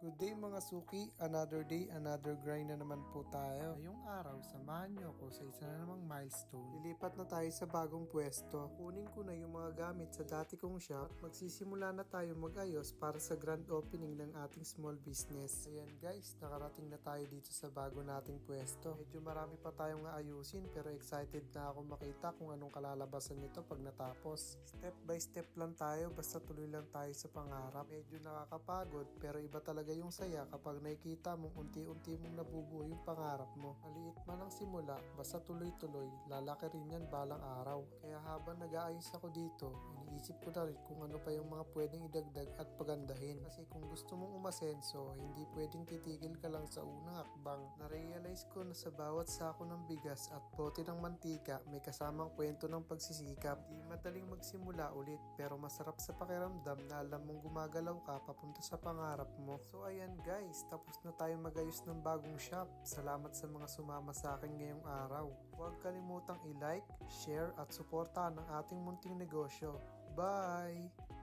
Good day mga suki, another day, another grind na naman po tayo. Ngayong araw, samahan nyo ako sa isa na namang milestone. Lilipat na tayo sa bagong pwesto. Kunin ko na yung mga gamit sa dati kong shop at magsisimula na tayo mag-ayos para sa grand opening ng ating small business. Ayan guys, nakarating na tayo dito sa bago nating pwesto. Medyo marami pa tayong ayusin pero excited na ako makita kung anong kalalabasan nito pag natapos. Step by step lang tayo, basta tuloy lang tayo sa pangarap. Medyo nakakapagod pero iba talaga yung saya kapag nakikita mong unti-unti mong nabubuo yung pangarap mo. Maliit man ang simula, basta tuloy-tuloy, lalaki rin yan balang araw. Kaya habang nag-aayos ako dito, iniisip ko na rin kung ano pa yung mga pwedeng idagdag at pagandahin. Kasi kung gusto mong umasenso, hindi pwedeng titigil ka lang sa unang hakbang. Na-realize ko na sa bawat sako ng bigas at bote ng mantika, may kasamang kwento ng pagsisikap. Di madaling magsimula ulit, pero masarap sa pakiramdam na alam mong gumagalaw ka papunta sa pangarap mo. So ayan guys, tapos na tayo magayos ng bagong shop. Salamat sa mga sumama sa akin ngayong araw. Huwag kalimutang i-like, share at suportahan ang ating munting negosyo. Bye!